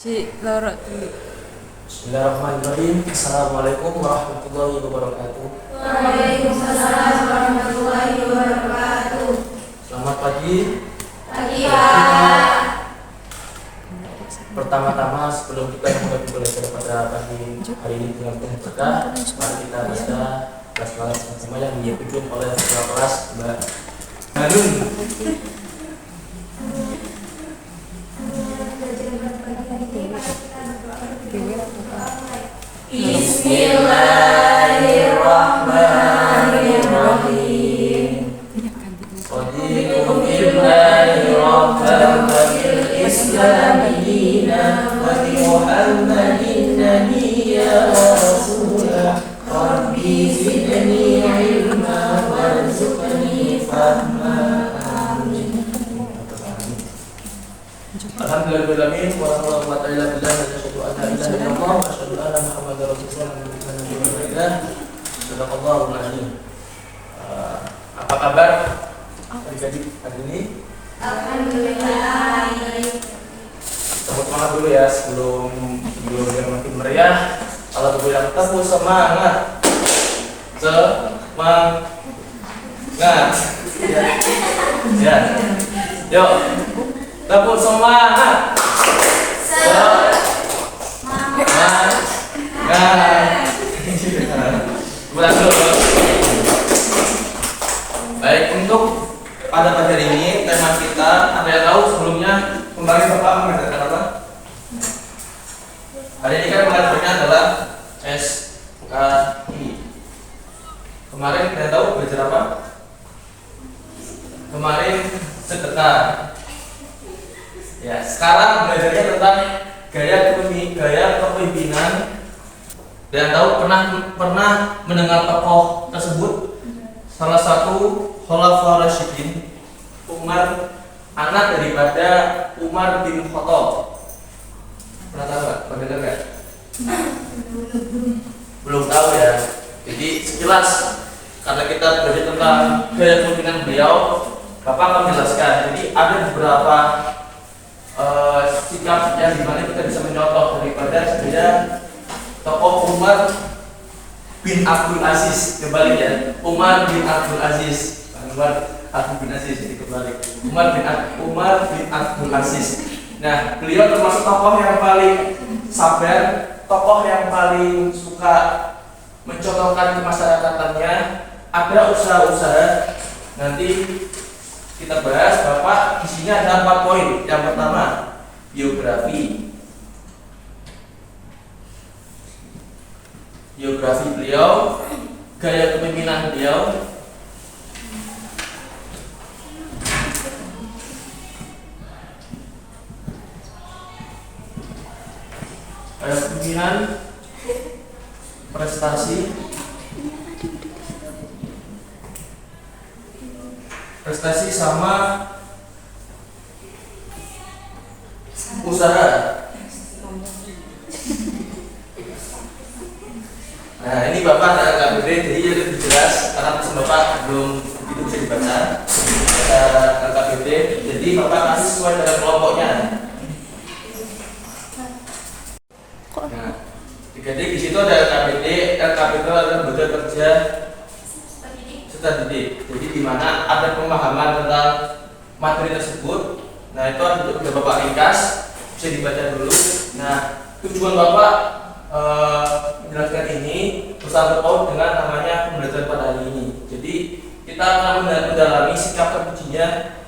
Si Loro dulu. Bismillahirrahmanirrahim. Assalamualaikum warahmatullahi wabarakatuh. Waalaikumsalam warahmatullahi wabarakatuh. Selamat pagi. Pagi Pak. Pertama-tama sebelum kita mulai belajar pada pagi hari ini dengan penuh berkah, mari kita baca kelas-kelas bersama yang dipimpin oleh ketua kelas Mbak Hanum. Bismillahirrahmanirrahim. Raditu billahi rabban wa bil islami dinan wa bi Muhammadin nabiyyan wa rasulah. Rabbi zidni ilma warzuqni fahma. Amin. Alhamdulillahirabbil alamin wa sallallahu alaihi wa sallam. Asyhadu an la ilaha illallah wa asyhadu anna Muhammadar rasulullah. Sadaqallahul azim. Apa kabar adik-adik hari ini? Alhamdulillah. Tepuk tangan dulu ya sebelum yang makin meriah. Kalau bilang tepuk semangat, semangat, ya, yuk, tepuk semangat, Bulan dulu. Baik, untuk pada pagi hari ini tema kita ada yang tahu sebelumnya kemarin Bapak mengajarkan apa? Hari ini kan mengajarnya adalah SKI. Kemarin kita tahu belajar apa? Kemarin sedekah. Ya, sekarang belajarnya tentang gaya kepemimpinan. Dan tahu pernah mendengar tokoh tersebut? Salah satu Khulafaur Rasyidin, Umar, anak daripada Umar bin Khattab. Pernah tahu nggak? Pernah dengar nggak? Belum tahu ya. Jadi sekilas karena kita belajar tentang gaya kepemimpinan beliau, Bapak akan menjelaskan. Jadi ada beberapa sikap yang dimana kita bisa menyontoh daripada dia tokoh Umar bin Abdul Aziz. Kembali ya, Umar bin Abdul Aziz. Umar bin Aziz jadi kembali. Umar bin Abdul Aziz. Nah, beliau termasuk tokoh yang paling sabar, tokoh yang paling suka mencontohkan kemasyarakatannya. Ada usaha-usaha. Nanti kita bahas, Bapak. Di sini ada 4 poin. Yang pertama, biografi beliau, gaya kepemimpinan beliau, gaya kepemimpinan, prestasi sama usaha. Nah, ini Bapak ada KBB, jadi lebih jelas karena pesan Bapak belum itu bisa dibaca. Ada KBB, jadi Bapak kasih sesuai dengan kelompoknya. Nah, jadi di situ ada KBD, LKB itu adalah lembaga kerja serta didik. Jadi di mana ada pemahaman tentang materi tersebut. Nah, itu sudah Bapak ringkas, bisa dibaca dulu. Nah, tujuan Bapak menjelaskan ini bersangkut paut dengan namanya pembelajaran pada hari ini. Jadi kita akan mendalami sikap terpujinya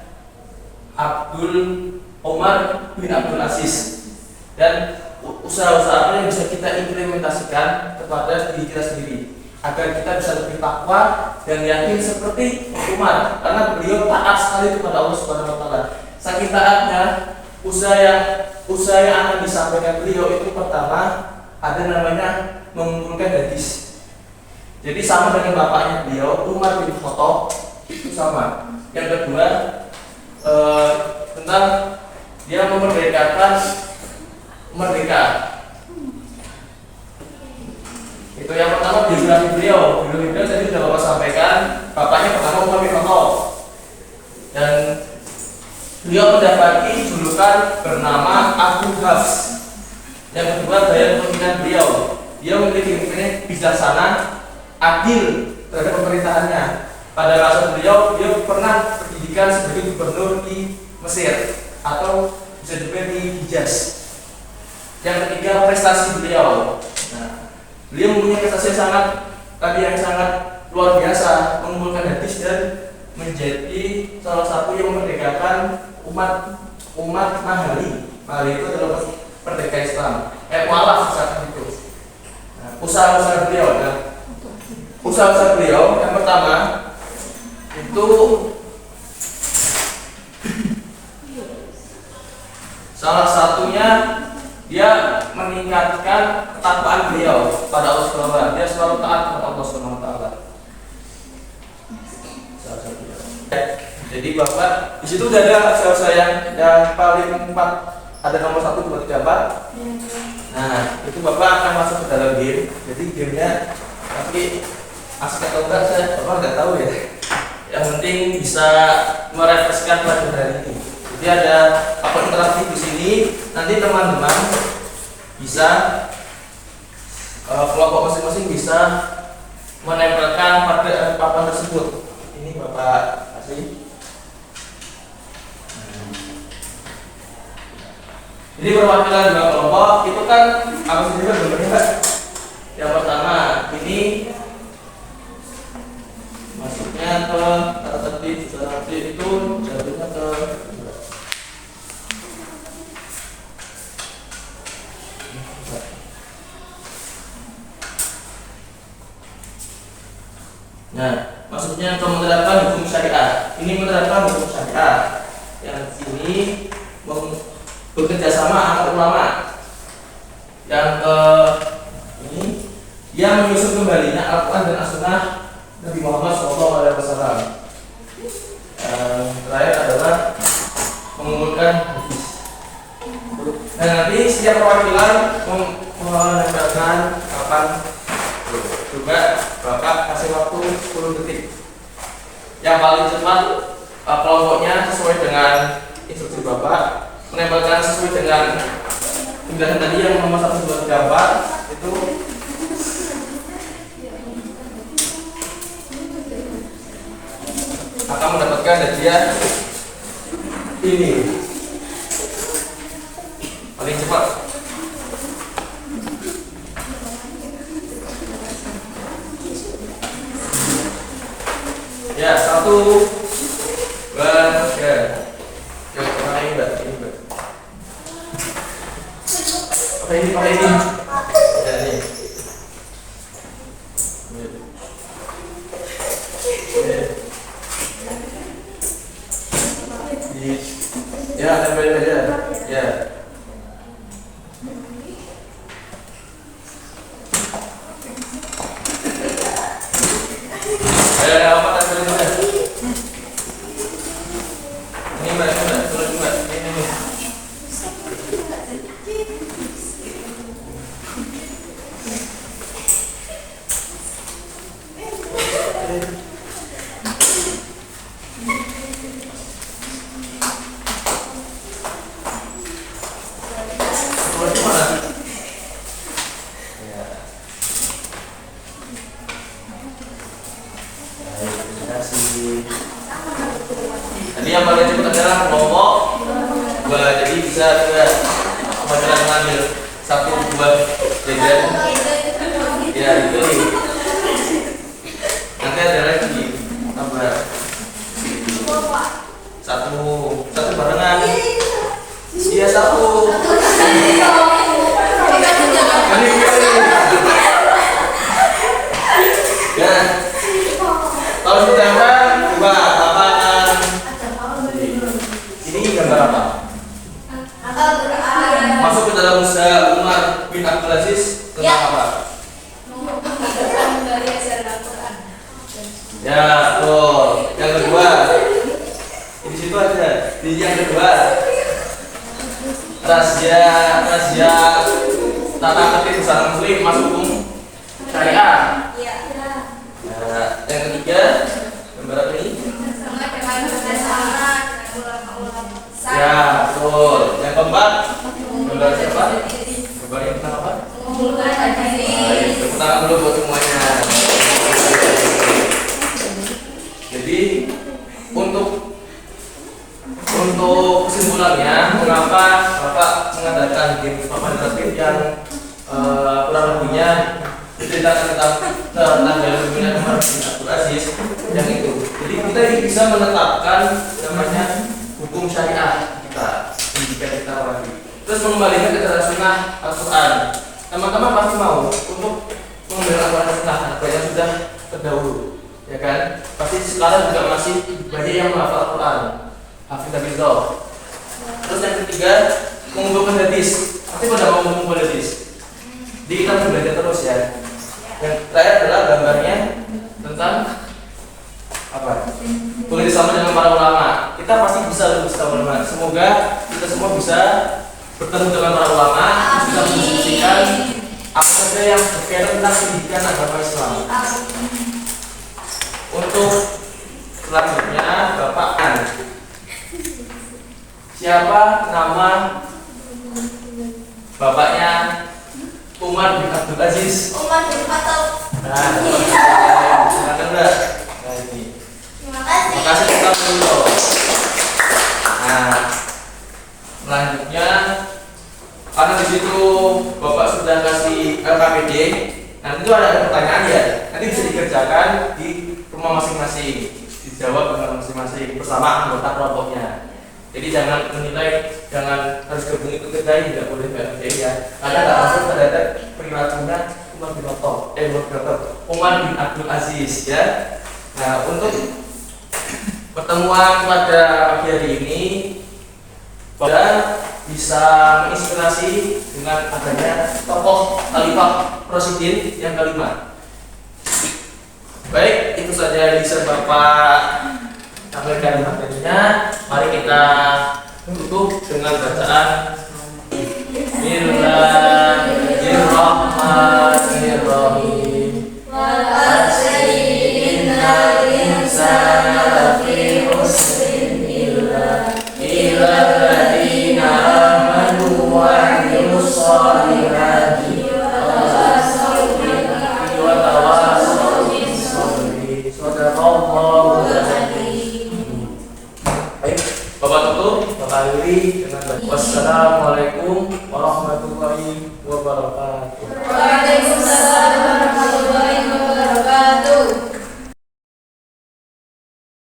Umar bin Abdul Aziz dan usaha-usaha apa yang bisa kita implementasikan kepada diri kita sendiri agar kita bisa lebih takwa dan yakin seperti Umar, karena beliau taat sekali kepada Allah Subhanahu wa taala. Saking taatnya, usaha yang akan disampaikan beliau itu pertama ada namanya mengumpulkan hadis. Jadi sama dengan bapaknya beliau, Umar bin Khattab, itu sama. Yang kedua tentang dia memerdekakan merdeka. Itu yang pertama biografi beliau. Biografi beliau tadi sudah Bapak sampaikan. Bapaknya pertama Umar bin Khattab. Dan Beliau mendapati julukan bernama Abu Hafs. Yang kedua, gaya kepemimpinan beliau. Dia memiliki kepemimpinan bijaksana, adil terhadap pemerintahannya. Pada masa beliau, dia pernah pendidikan sebagai gubernur di Mesir atau bisa juga di Hijaz. Yang ketiga, prestasi beliau. Nah, beliau mempunyai prestasi yang sangat luar biasa, mengumpulkan hadis dan menjadi salah satu yang memerdekakan umat Mahali. Mahali itu adalah merdeka Islam. Mualaf saat itu. Nah, usaha-usaha beliau yang pertama itu salah satunya dia meningkatkan ketakwaan beliau pada Allah Subhanahu wa taala. Dia selalu taat kepada Allah Subhanahu wa taala. Jadi Bapak di situ udah ada usaha yang paling 4, ada nomor 1, 2, 3, 4. Nah, itu Bapak akan masuk ke dalam game. Jadi gamenya tapi asik atau enggak Bapak nggak tahu ya. Yang penting bisa merefreshkan pelajaran ini. Jadi ada papan interaktif di sini. Nanti teman-teman bisa kelompok masing-masing bisa menempelkan pada papan tersebut. Ini Bapak kasih. Ini perwakilan dua kelompok. Itu kan apa sih Pak? Yang pertama ini masuknya ke kata tertib itu jatuhnya ke nah, maksudnya untuk menerapkan hukum syariah. Ini menerapkan hukum syariah. Yang ini bekerja sama antar ulama. Yang ke ini dia menyusun kembalinya Al-Quran dan As-Sunnah Nabi Muhammad SAW. Terakhir adalah mengumpulkan hadis. Nah, nanti setiap perwakilan menempelkan papan. Juga Bapak kasih waktu 10 detik. Yang paling cepat kelompoknya sesuai dengan instruksi Bapak menempelkan sesuai dengan tulisan tadi yang nomor 1, 2, 3, 4 itu akan mendapatkan hadiah ini paling cepat. Ya, 1, 2, 3. Ya, pakai ini, Mbak. Pakai ini. Ya, ini. Ya, tempelin aja. Ya. Apa tempelin aja? Ini Mbak, turun Mbak. Ini. Jadi yang paling cepat adalah kelompok 2. Jadi bisa juga pelajaran mengambil 1, 2 jajan. Ya itu nih. Nanti ada lagi tambah 1 barengan. Iya 1. Ya. Kalau sudah coba apakan? Ini gambar apa? Masuk ke dalam usaha Umar bin Abdul Aziz tentang apa? Ya, tuh. Yang kedua. Di situ ada. Di yang kedua. Rahasia tata tertib usaha muslim masuk hukum syariah. Nah, yang ketiga gambar apa ini? Ya, betul. Yang keempat gambar siapa? Coba yang pertama apa? mengumpulkan hadis. Tepuk tangan dulu buat semuanya. Jadi untuk kesimpulannya, mengapa Bapak mengadakan game papan tertib yang kurang lebihnya menceritakan tentang dalam pemilihan Umar bin Abdul Aziz yang itu. Jadi kita bisa menetapkan namanya hukum syariah kita pendidikan kita lagi. Terus mengembalikan ke dalam sunnah Al-Quran. Teman-teman pasti mau untuk mengambil Al-Quran sunnah yang sudah terdahulu, ya kan? Pasti sekarang juga masih banyak yang menghafal Al-Quran. Hafidzabillah. Terus yang ketiga, mengumpulkan hadis. Pasti pada mau mengumpulkan hadis. Jadi kita belajar terus ya. Yang terakhir adalah gambarnya tentang apa? Boleh sama dengan para ulama. Kita pasti bisa lulus sama ulama. Semoga kita semua bisa bertemu dengan para ulama, bisa mendiskusikan apa saja yang berkaitan tentang pendidikan agama Islam. Untuk selanjutnya, Bapak An. Siapa nama bapaknya Umar bin Abdul Aziz? Umar bin Khattab. Nah, silakan Mbak. Nah ini. Terima kasih. Terima kasih kita dulu. Nah, selanjutnya karena di situ Bapak sudah kasih LKPD, nanti itu ada pertanyaan ya. Nanti bisa dikerjakan di rumah masing-masing, dijawab dengan masing-masing bersama anggota kelompoknya. Jadi jangan menilai, jangan harus gabung itu kedai, tidak boleh LKPD ya. Karena tak langsung terdapat perilakunya Umar bin Khattab, Umar bin Abdul Aziz ya. Nah, untuk pertemuan pada pagi hari ini pada bisa menginspirasi dengan adanya tokoh Khalifah Rasyidin yang kelima. Baik, itu saja yang bisa Bapak sampaikan materinya. Mari kita tutup dengan bacaan Bismillahirrahmanirrahim. Wal asri innal insana lafi khusrin illa Alladzina amanu wa 'amilus shalihati wa tawassaw bis sabri. Shadaqallahu al-azim. Baik, Bapak tutup, Bapak akhiri dengan wassalamualaikum warahmatullahi wabarakatuh. Waalaikumsalam warahmatullahi